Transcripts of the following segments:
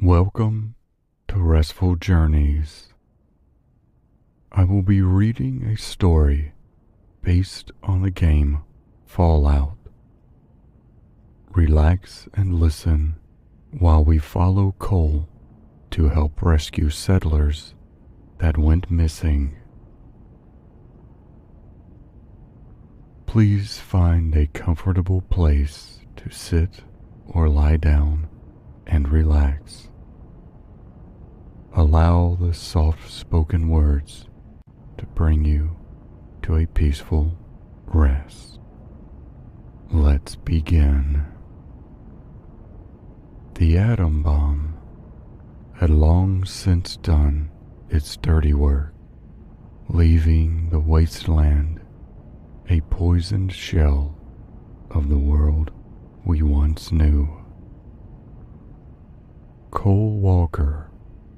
Welcome to Restful Journeys. I will be reading a story based on the game Fallout. Relax and listen while we follow Cole to help rescue settlers that went missing. Please find a comfortable place to sit or lie down and relax. Allow the soft-spoken words to bring you to a peaceful rest. Let's begin. The atom bomb had long since done its dirty work, leaving the wasteland a poisoned shell of the world we once knew. Cole Walker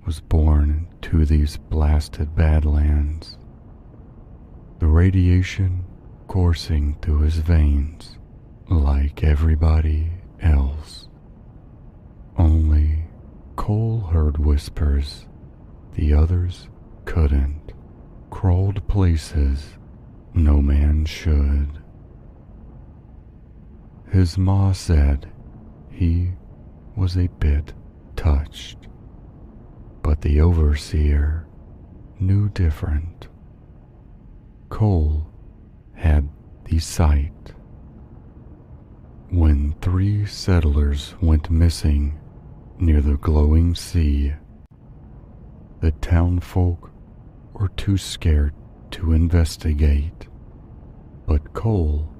was born into these blasted badlands, the radiation coursing through his veins like everybody else. Only Cole heard whispers the others couldn't, crawled places no man should. His ma said he was a bit touched, but the overseer knew different. Cole had the sight. When 3 settlers went missing near the glowing sea, the townfolk were too scared to investigate, but Cole,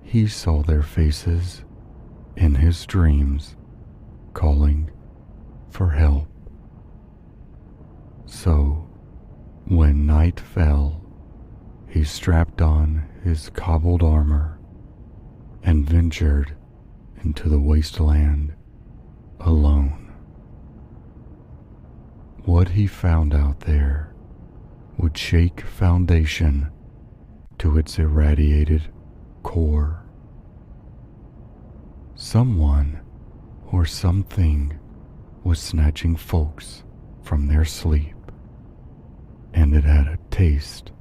he saw their faces in his dreams, calling for help. So, when night fell, he strapped on his cobbled armor and ventured into the wasteland alone. What he found out there would shake foundation to its irradiated core. Someone or something was snatching folks from their sleep, and it had a taste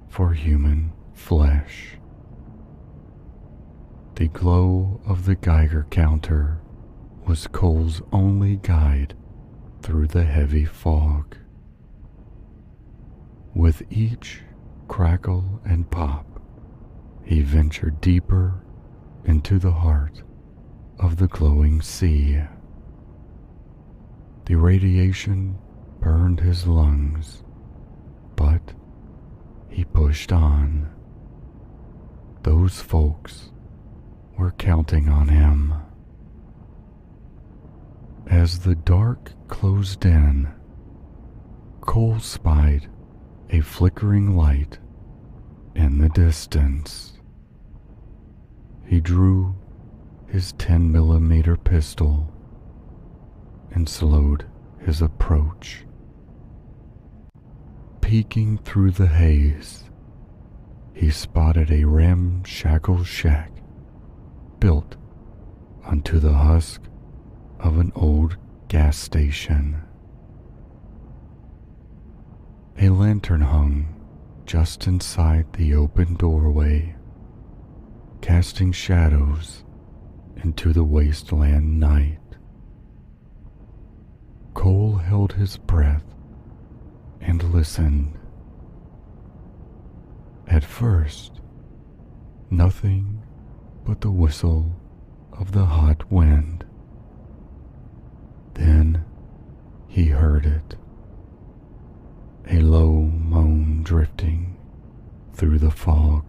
for human flesh. The glow of the Geiger counter was Cole's only guide through the heavy fog. With each crackle and pop, he ventured deeper into the heart of the glowing sea. The radiation burned his lungs, but he pushed on. Those folks were counting on him. As the dark closed in, Cole spied a flickering light in the distance. He drew his 10mm pistol and slowed his approach. Peeking through the haze, he spotted a ramshackle shack built onto the husk of an old gas station. A lantern hung just inside the open doorway, casting shadows into the wasteland night. Cole held his breath and listened. At first, nothing but the whistle of the hot wind. Then he heard it, a low moan drifting through the fog.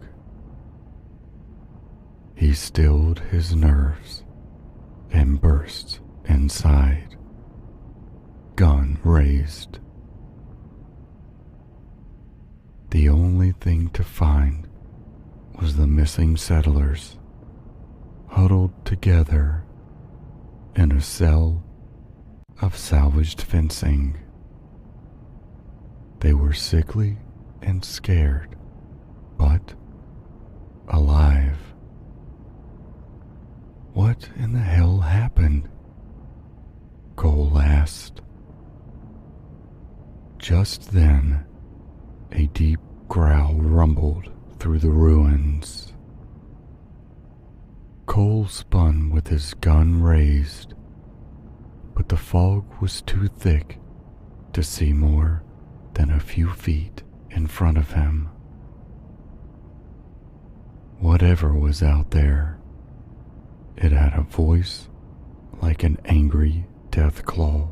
He stilled his nerves and burst inside, gun raised. The only thing to find was the missing settlers, huddled together in a cell of salvaged fencing. They were sickly and scared, but alive. What in the hell happened? Cole laughed. rest. Just then, a deep growl rumbled through the ruins. Cole spun with his gun raised, but the fog was too thick to see more than a few feet in front of him. Whatever was out there, it had a voice like an angry death claw.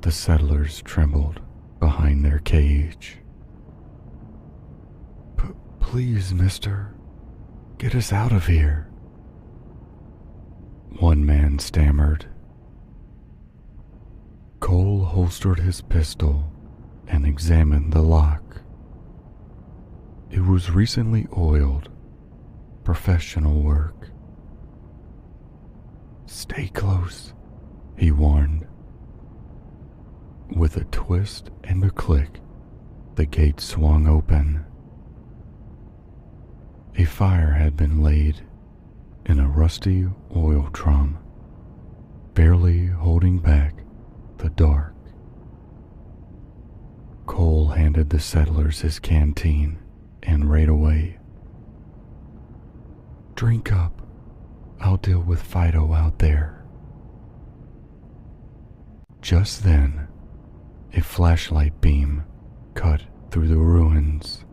The settlers trembled behind their cage. Please, mister, get us out of here," one man stammered. Cole holstered his pistol and examined the lock. It was recently oiled, professional work. "Stay close," he warned. With a twist and a click, the gate swung open. A fire had been laid in a rusty oil drum, barely holding back the dark. Cole handed the settlers his canteen and rode away. "Drink up. I'll deal with Fido out there." Just then, a flashlight beam cut through the ruins.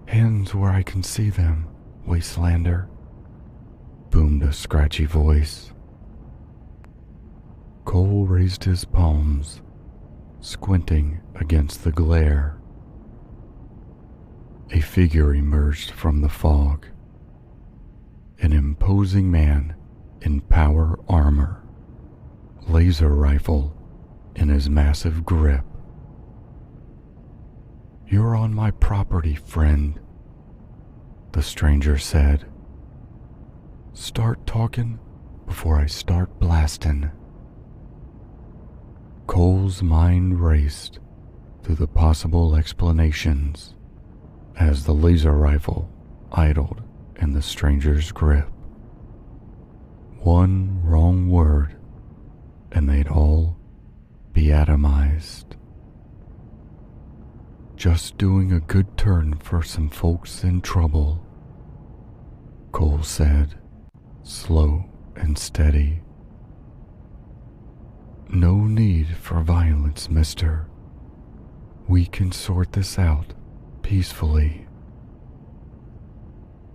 "Hands where I can see them, wastelander," boomed a scratchy voice. Cole raised his palms, squinting against the glare. A figure emerged from the fog. An imposing man in power armor, laser rifle in his massive grip. "You're on my property, friend," the stranger said. "Start talking before I start blasting." Cole's mind raced through the possible explanations as the laser rifle idled in the stranger's grip. One wrong word and they'd all be atomized. "Just doing a good turn for some folks in trouble," Cole said, slow and steady. "No need for violence, mister. We can sort this out peacefully."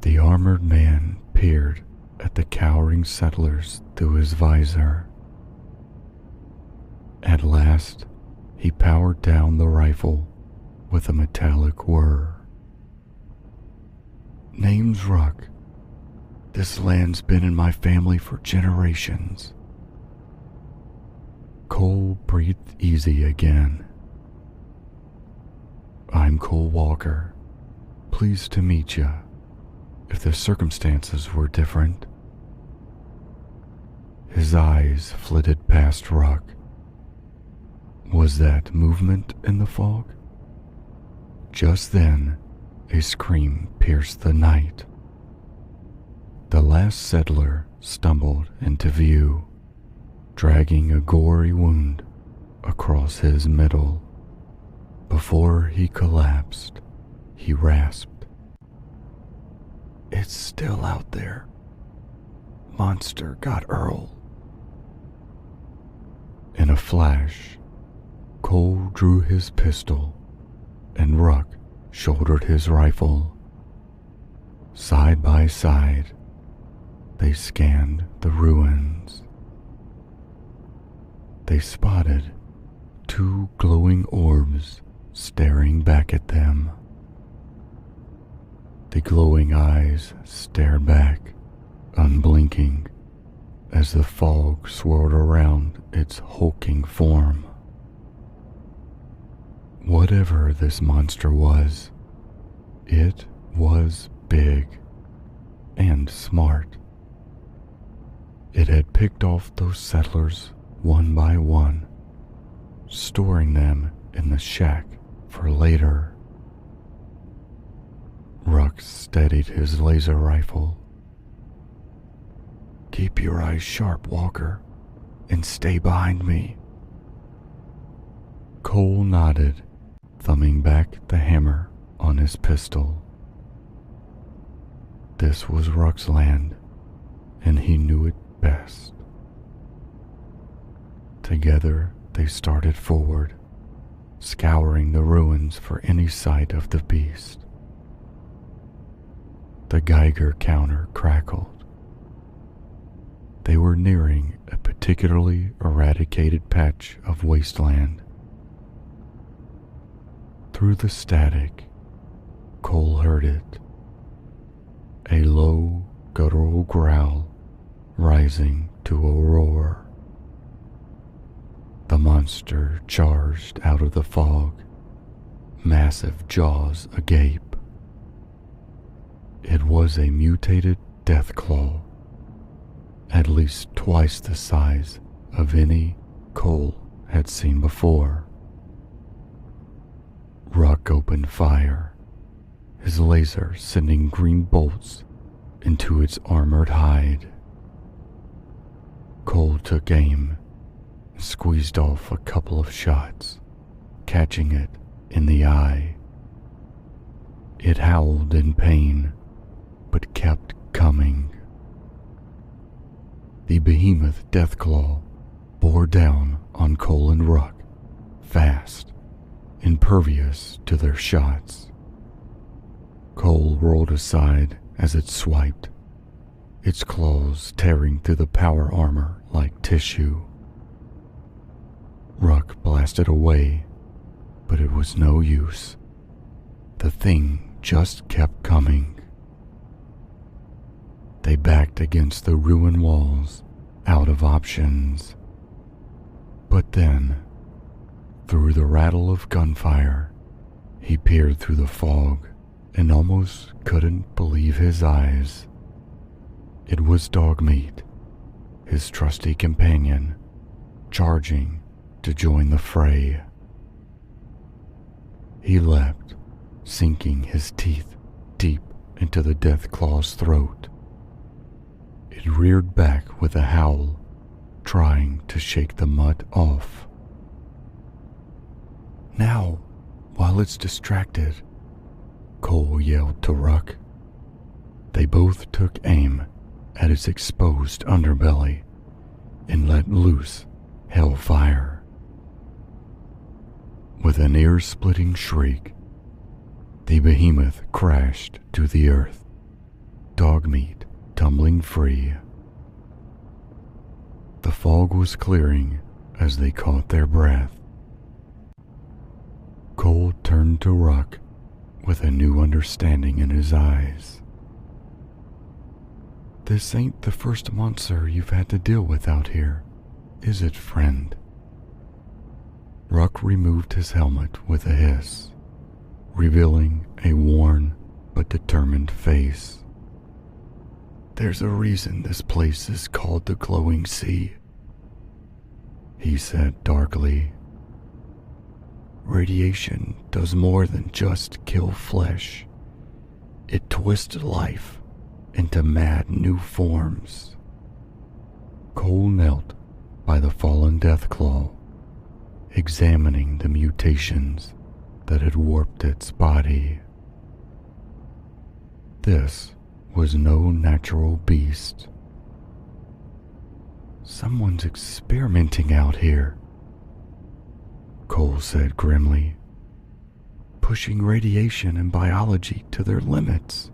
The armored man peered at the cowering settlers through his visor. At last, he powered down the rifle with a metallic whir. "Name's Ruck. This land's been in my family for generations." Cole breathed easy again. "I'm Cole Walker. Pleased to meet ya. If the circumstances were different." His eyes flitted past Ruck. Was that movement in the fog? Just then, a scream pierced the night. The last settler stumbled into view, dragging a gory wound across his middle. Before he collapsed, he rasped, "It's still out there. Monster got Earl." In a flash, Cole drew his pistol and Ruck shouldered his rifle. Side by side, they scanned the ruins. They spotted two glowing orbs staring back at them. The glowing eyes stared back, unblinking, as the fog swirled around its hulking form. Whatever this monster was, it was big and smart. It had picked off those settlers one by one, storing them in the shack for later. Ruck steadied his laser rifle. "Keep your eyes sharp, Walker, and stay behind me." Cole nodded, thumbing back the hammer on his pistol. This was Ruck's land, and he knew it best. Together they started forward, scouring the ruins for any sight of the beast. The Geiger counter crackled. They were nearing a particularly eradicated patch of wasteland. Through the static, Cole heard it. A low, guttural growl rising to a roar. The monster charged out of the fog, massive jaws agape. It was a mutated deathclaw, at least twice the size of any Cole had seen before. Ruck opened fire, his laser sending green bolts into its armored hide. Cole took aim and squeezed off a couple of shots, catching it in the eye. It howled in pain, but kept coming. The behemoth Deathclaw bore down on Cole and Ruck, fast, impervious to their shots. Cole rolled aside as it swiped, its claws tearing through the power armor like tissue. Ruck blasted away, but it was no use. The thing just kept coming. They backed against the ruined walls, out of options. But then, through the rattle of gunfire, he peered through the fog and almost couldn't believe his eyes. It was Dogmeat, his trusty companion, charging to join the fray. He leapt, sinking his teeth deep into the Deathclaw's throat. It reared back with a howl, trying to shake the mutt off. "Now, while it's distracted," Cole yelled to Ruck. They both took aim at its exposed underbelly and let loose hellfire. With an ear-splitting shriek, the behemoth crashed to the earth, Dogmeat tumbling free. The fog was clearing as they caught their breath. Cole turned to Ruck with a new understanding in his eyes. "This ain't the first monster you've had to deal with out here, is it, friend?" Ruck removed his helmet with a hiss, revealing a worn but determined face. "There's a reason this place is called the Glowing Sea," he said darkly. "Radiation does more than just kill flesh. It twists life into mad new forms." Cole knelt by the fallen Deathclaw, examining the mutations that had warped its body. This was no natural beast. "Someone's experimenting out here," Cole said grimly, "pushing radiation and biology to their limits."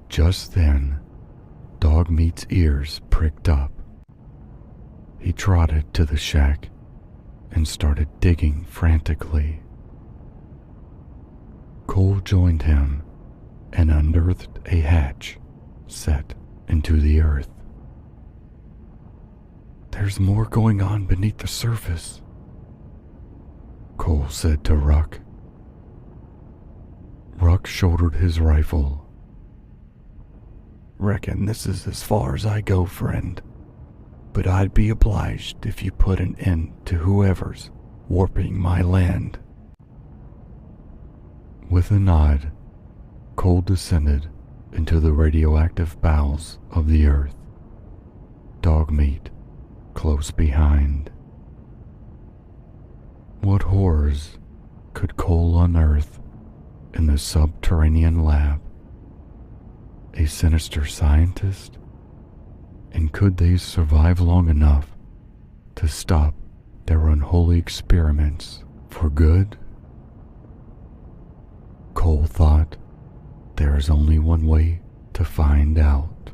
Just then, Dogmeat's ears pricked up. He trotted to the shack and started digging frantically. Cole joined him and unearthed a hatch set into the earth. "There's more going on beneath the surface," Cole said to Ruck. Ruck shouldered his rifle. "Reckon this is as far as I go, friend, but I'd be obliged if you put an end to whoever's warping my land." With a nod, Cole descended into the radioactive bowels of the earth, dog meat close behind. What horrors could Cole unearth in the subterranean lab? A sinister scientist? And could they survive long enough to stop their unholy experiments for good? Cole thought there is only one way to find out.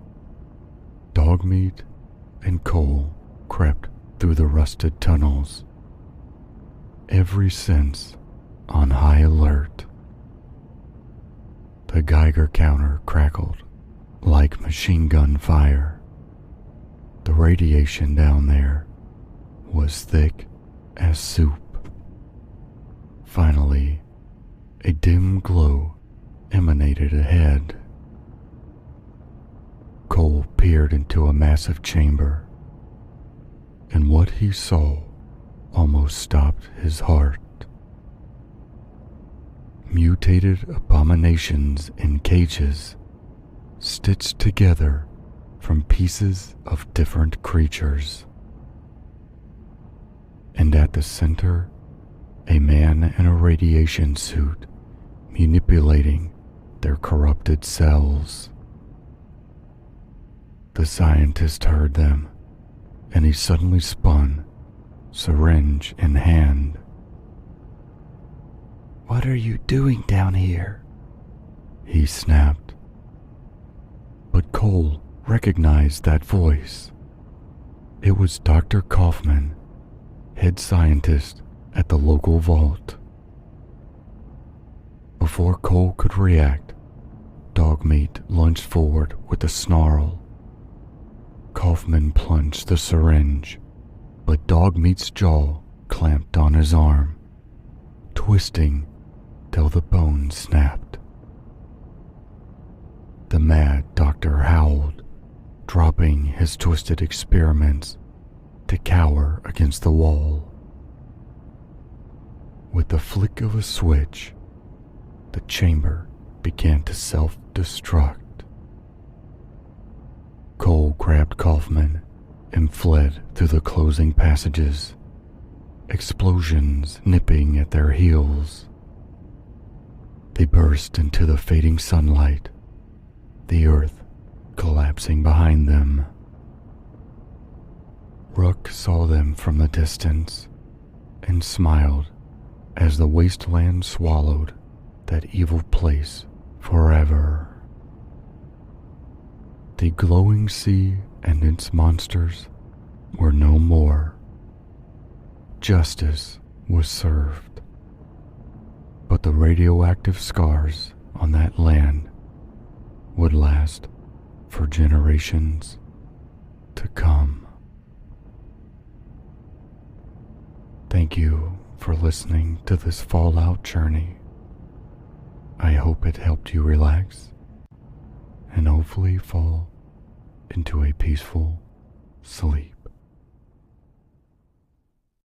Dogmeat and Cole crept through the rusted tunnels, every sense on high alert. The Geiger counter crackled like machine gun fire. The radiation down there was thick as soup. Finally, a dim glow emanated ahead. Cole peered into a massive chamber, and what he saw almost stopped his heart. Mutated abominations in cages, stitched together from pieces of different creatures. And at the center, a man in a radiation suit manipulating their corrupted cells. The scientist heard them, and he suddenly spun, syringe in hand. "What are you doing down here?" he snapped. But Cole recognized that voice. It was Dr. Kaufman, head scientist at the local vault. Before Cole could react, Dogmeat lunged forward with a snarl. Kaufman plunged the syringe, but Dogmeat's jaw clamped on his arm, twisting till the bone snapped. The mad doctor howled, dropping his twisted experiments to cower against the wall. With the flick of a switch, the chamber began to self-destruct. Cole grabbed Kaufman and fled through the closing passages, explosions nipping at their heels. They burst into the fading sunlight, the earth collapsing behind them. Rook saw them from the distance and smiled as the wasteland swallowed that evil place forever. The glowing sea and its monsters were no more. Justice was served. But the radioactive scars on that land would last for generations to come. Thank you for listening to this Fallout journey. I hope it helped you relax and hopefully fall into a peaceful sleep.